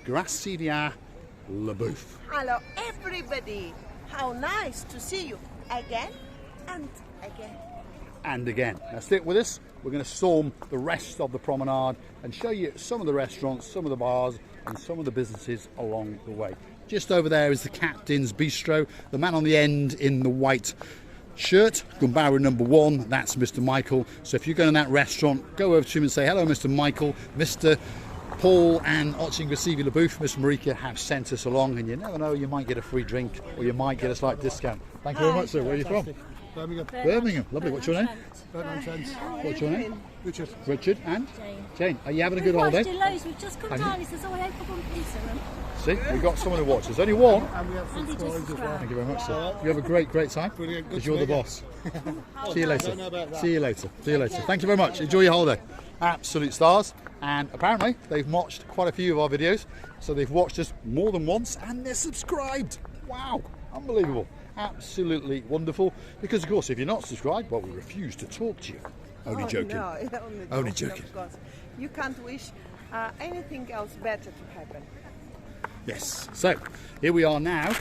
Gracidia Le Bouffe. Hello everybody, how nice to see you again and again. And again. Now stick with us, we're going to storm the rest of the promenade and show you some of the restaurants, some of the bars and some of the businesses along the way. Just over there is the Captain's Bistro, the man on the end in the white shirt, Gumbaru number 1, that's Mr. Michael. So if you're going to that restaurant, go over to him and say, hello Mr. Michael, Mr. Paul and Gracidia Le Bouffe, Miss Marika have sent us along, and you never know, you might get a free drink or you might get a slight discount. Thank you very much, sir. Where are you from? Birmingham. Birmingham. Lovely. What's your name? What's your name? Richard. Richard and? Jane. Jane. Are you having a good holiday? We've watched loads. We've just come down. He says, oh, I hope I won't pizza room. See, we've got someone who watches. Only one. And we have some Andy just slides as well. subscribed. Thank you very much, sir. You have a great time. Brilliant. Good Because to you're the meet you. boss. See you later. Don't know about that. See you later. See you later. Thank you very much. Enjoy your holiday. Absolute stars. And apparently they've watched quite a few of our videos. So they've watched us more than once and they're subscribed. Wow. Unbelievable. Absolutely wonderful. Because of course, if you're not subscribed, well, we refuse to talk to you. Only joking. No, Only joking. Of course. You can't wish anything else better to happen. Yes. So here we are now.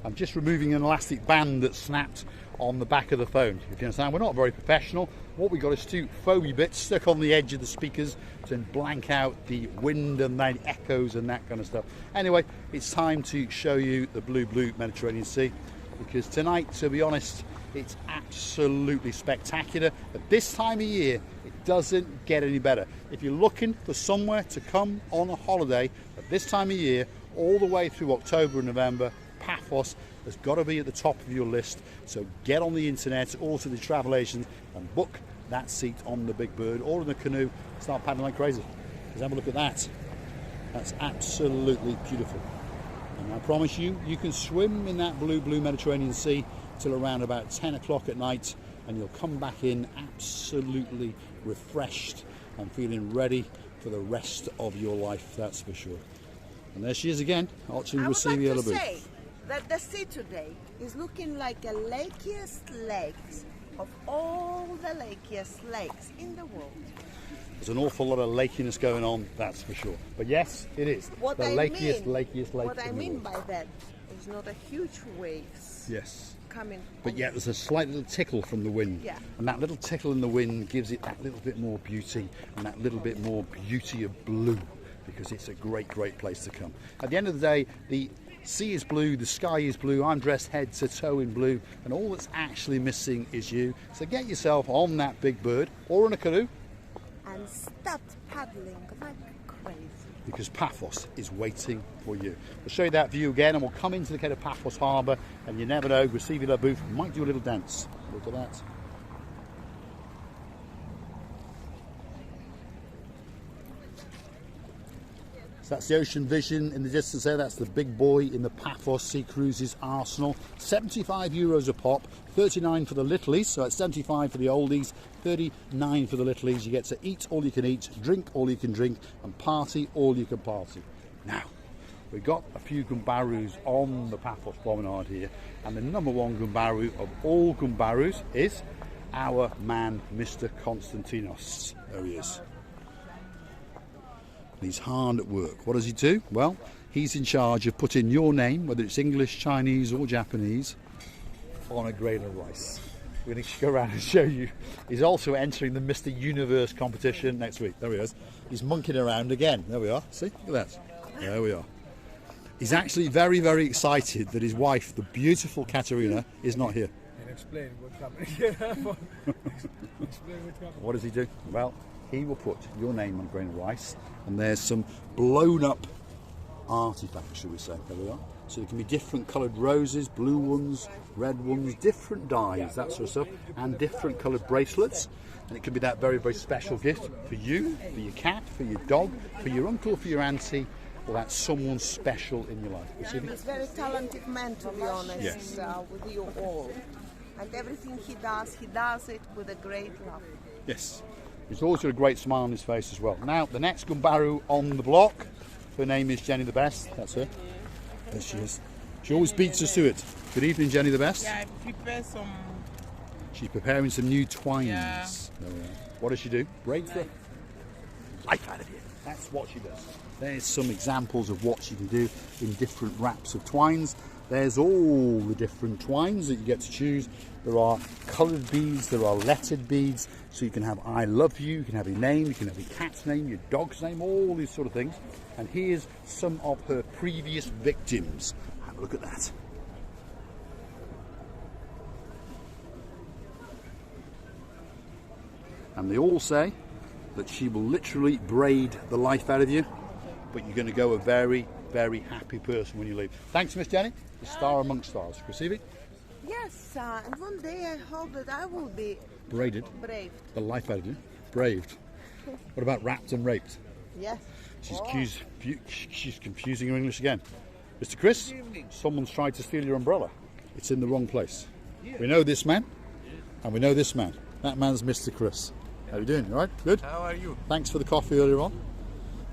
I'm just removing an elastic band that snapped on the back of the phone. If you understand, we're not very professional. What we got is 2 foamy bits stuck on the edge of the speakers to blank out the wind and the echoes and that kind of stuff. Anyway, it's time to show you the blue Mediterranean Sea, because tonight, to be honest, it's absolutely spectacular. At this time of year, it doesn't get any better. If you're looking for somewhere to come on a holiday at this time of year, all the way through October and November, Paphos has got to be at the top of your list. So get on the internet or to the travel agent and book that seat on the Big Bird or in the canoe. Start paddling like crazy. Because have a look at that. That's absolutely beautiful. And I promise you, you can swim in that blue Mediterranean Sea till around about 10 o'clock at night, and you'll come back in absolutely refreshed and feeling ready for the rest of your life, that's for sure. And there she is again, watching I would like Gracidia Le to Bouffe. say that the sea today is looking like a lakiest lakes of all the lakiest lakes in the world. There's an awful lot of lakiness going on, that's for sure. But yes, it is. What the I lakiest mean, lake What I in the mean world. by that is not a huge waves Yes. coming. But yet there's a slight little tickle from the wind. Yeah. And that little tickle in the wind gives it that little bit more beauty and that little bit more beauty of blue, because it's a great place to come. At the end of the day, the sea is blue, the sky is blue, I'm dressed head to toe in blue, and all that's actually missing is you. So get yourself on that Big Bird or in a canoe, and start paddling like crazy. because Paphos is waiting for you. We'll show you that view again, and we'll come into the gate of Paphos Harbour, and you never know, Gracidia Le Bouffe might do a little dance. Look at that. So that's the Ocean Vision in the distance there. That's the big boy in the Paphos Sea Cruises arsenal. €75 a pop, 39 for the littlies, so it's 75 for the oldies, 39 for the littlies. You get to eat all you can eat, drink all you can drink, and party all you can party. Now, we've got a few Gumbarus on the Paphos Promenade here, and the number 1 Gumbaru of all Gumbarus is our man, Mr. Konstantinos. There he is. He's hard at work. What does he do? Well, he's in charge of putting your name, whether it's English, Chinese or Japanese, on a grain of rice. We're going to go around and show you. He's also entering the Mr. Universe competition next week. There he is. He's monkeying around again. There we are. See? Look at that. There we are. He's actually very excited that his wife, the beautiful Katerina, is not here. Explain what's happening. What does he do? Well, he will put your name on a grain of rice, and there's some blown up artifacts, shall we say. There we are. So there can be different coloured roses, blue ones, red ones, different dyes, that sort of stuff, and different coloured bracelets. And it could be that very special gift for you, for your cat, for your dog, for your uncle, for your auntie, or that's someone special in your life. He's a very talented man, to be honest, Yes. with you all. And everything he does it with a great love. Yes. He's always got a great smile on his face as well. Now, the next Gumbaru on the block, her name is Jenny the Best. That's her. There she is. She always beats us to it. Good evening, Jenny the Best. Yeah, I prepare some. She's preparing some new twines. Yeah. There we are. What does she do? Break the life out of you. That's what she does. There's some examples of what she can do in different wraps of twines. There's all the different twines that you get to choose. There are coloured beads, there are lettered beads, so you can have I love you can have your name, you can have your cat's name, your dog's name, all these sort of things. And here's some of her previous victims. Have a look at that. And they all say that she will literally braid the life out of you, but you're going to go a very, very happy person when you leave. Thanks, Miss Jenny. The star amongst stars. Receive it? Yes, and one day I hope that I will be Braided. braved. The life out of you. Braved. What about wrapped and raped? Yes. She's confusing your English again. Mr. Chris, someone's tried to steal your umbrella. It's in the wrong place. We know this man, and we know this man. That man's Mr. Chris. How are you doing? All right? Good? How are you? Thanks for the coffee earlier on.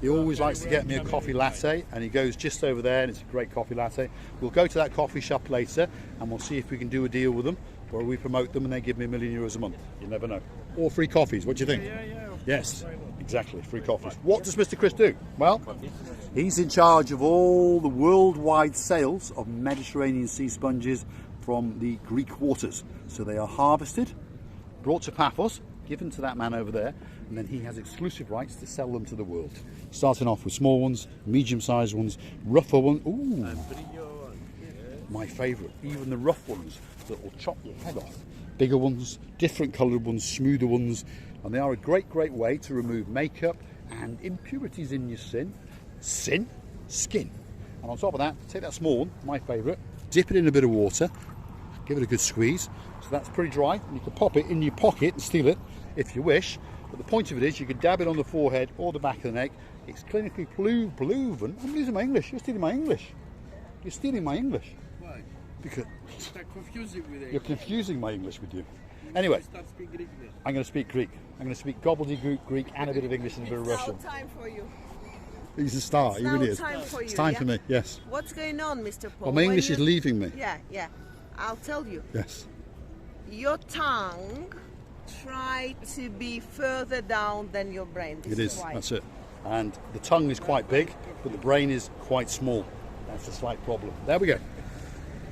He always likes to get me a coffee latte, and he goes just over there, and it's a great coffee latte. We'll go to that coffee shop later, and we'll see if we can do a deal with them, or we promote them and they give me €1 million a month. You never know. Or free coffees. What do you think? Yeah. Yes, exactly. Free coffees. What does Mr. Chris do? Well, he's in charge of all the worldwide sales of Mediterranean sea sponges from the Greek waters. So they are harvested, brought to Paphos, given to that man over there, and then he has exclusive rights to sell them to the world. Starting off with small ones, medium-sized ones, rougher ones. Ooh, my favourite. Even the rough ones that will chop your head off. Bigger ones, different coloured ones, smoother ones, and they are a great, great way to remove makeup and impurities in your skin. And on top of that, take that small one, my favourite, dip it in a bit of water, give it a good squeeze. So that's pretty dry, and you can pop it in your pocket and steal it if you wish. But the point of it is you can dab it on the forehead or the back of the neck. It's clinically proven. I'm losing my English. You're stealing my English. You're stealing my English. Why? Because You're confusing with it. you're confusing my English with you. Anyway, Start speaking Greek now. I'm going to speak Greek. I'm going to speak gobbledygook Greek and a bit of English and a bit of It's Russian. now time for you. He's a star. It's He now really is. time for you. It's time yeah? for me. Yes. What's going on, Mr. Paul? Well, my When English is you- leaving me. Yeah. I'll tell you. Yes. Your tongue try to be further down than your brain. This It is. why. That's it. And the tongue is quite big, but the brain is quite small. That's a slight problem. There we go.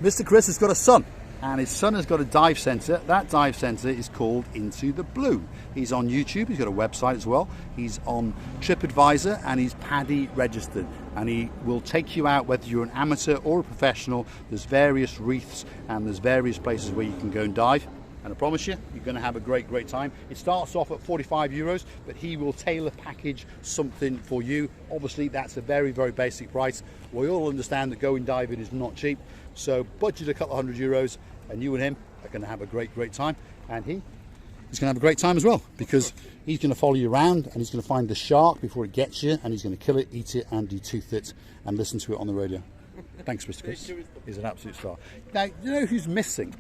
Mr. Chris has got a son, and his son has got a dive centre. That dive centre is called Into the Blue. He's on YouTube. He's got a website as well. He's on TripAdvisor, and he's PADI registered. And he will take you out whether you're an amateur or a professional. There's various reefs and there's various places where you can go and dive. And I promise you, you're going to have a great, great time. It starts off at €45, but he will tailor package something for you. Obviously, that's a very, very basic price. We all understand that going diving is not cheap. So budget a couple of €100 and you and him are going to have a great, great time. And he's going to have a great time as well, because he's going to follow you around and he's going to find the shark before it gets you, and he's going to kill it, eat it and detooth it and listen to it on the radio. Thanks, Mr. Chris. He's an absolute star. Now, you know who's missing?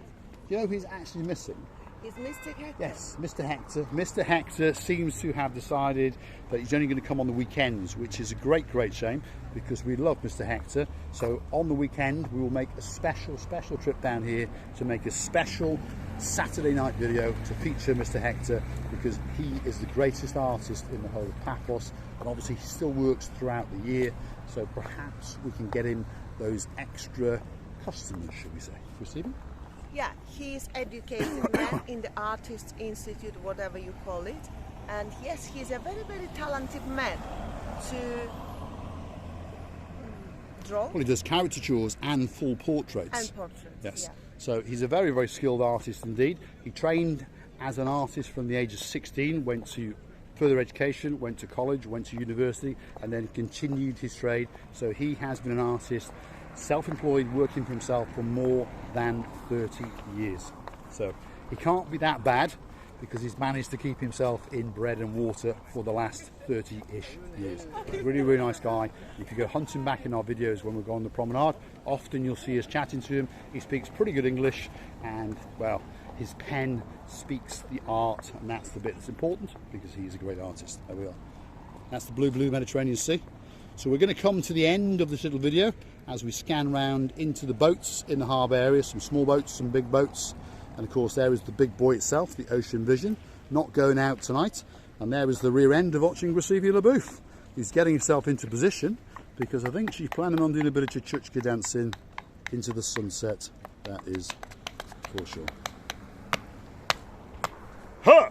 You know who's actually missing? Is Mr. Hector? Yes, Mr. Hector. Mr. Hector seems to have decided that he's only going to come on the weekends, which is a great, great shame, because we love Mr. Hector. So on the weekend, we will make a special trip down here to make a special Saturday night video to feature Mr. Hector, because he is the greatest artist in the whole of Paphos, and obviously he still works throughout the year. So perhaps we can get him those extra customers, should we say? Receiving? Yeah, he's educated man in the Artists Institute, whatever you call it. And yes, he's a very, very talented man to draw Well, he does caricatures and full portraits. and portraits. Yes. Yeah. So he's a very, very skilled artist indeed. He trained as an artist from the age of 16, went to further education, went to college, went to university, and then continued his trade. So he has been an artist, self-employed, working for himself for more than 30 years. So he can't be that bad, because he's managed to keep himself in bread and water for the last 30-ish years. He's a really, really nice guy. If you go hunting back in our videos when we go on the promenade, often you'll see us chatting to him. He speaks pretty good English, and well, his pen speaks the art, and that's the bit that's important, because he's a great artist. There we are. That's the blue Mediterranean Sea. So we're going to come to the end of this little video as we scan round into the boats in the harbour area, some small boats, some big boats, and of course there is the big boy itself, the Ocean Vision, not going out tonight, and there is the rear end of Oching Gracevia LaBouffe. is getting herself into position, because I think she's planning on doing a bit of chuchka dancing into the sunset. That is for sure. Huh!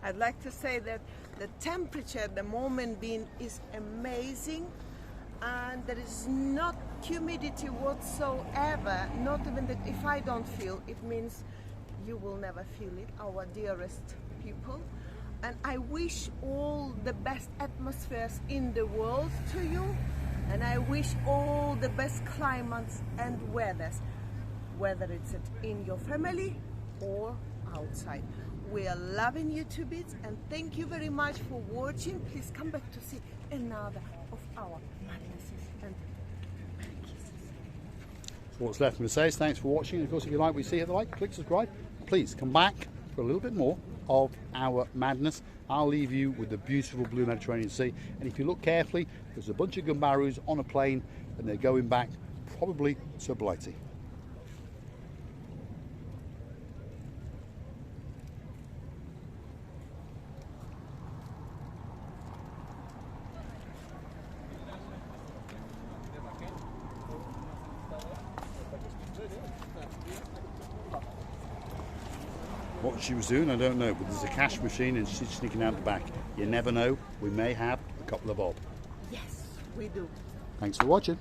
I'd like to say that the temperature at the moment being is amazing, and there is not humidity whatsoever, not even that. If I don't feel, it means you will never feel it, our dearest people. And I wish all the best atmospheres in the world to you, and I wish all the best climates and weathers, whether it's in your family or outside. We are loving you to bits, and thank you very much for watching. Please come back to see another of our madnesses and kisses. What's left for me to say is thanks for watching. And of course, if you like what you see, hit the like, click subscribe. Please come back for a little bit more of our madness. I'll leave you with the beautiful blue Mediterranean Sea. And if you look carefully, there's a bunch of gumbarus on a plane, and they're going back probably to Blighty. What she was doing, I don't know, but there's a cash machine and she's sneaking out the back. You never know, we may have a couple of bob. Yes, we do. Thanks for watching.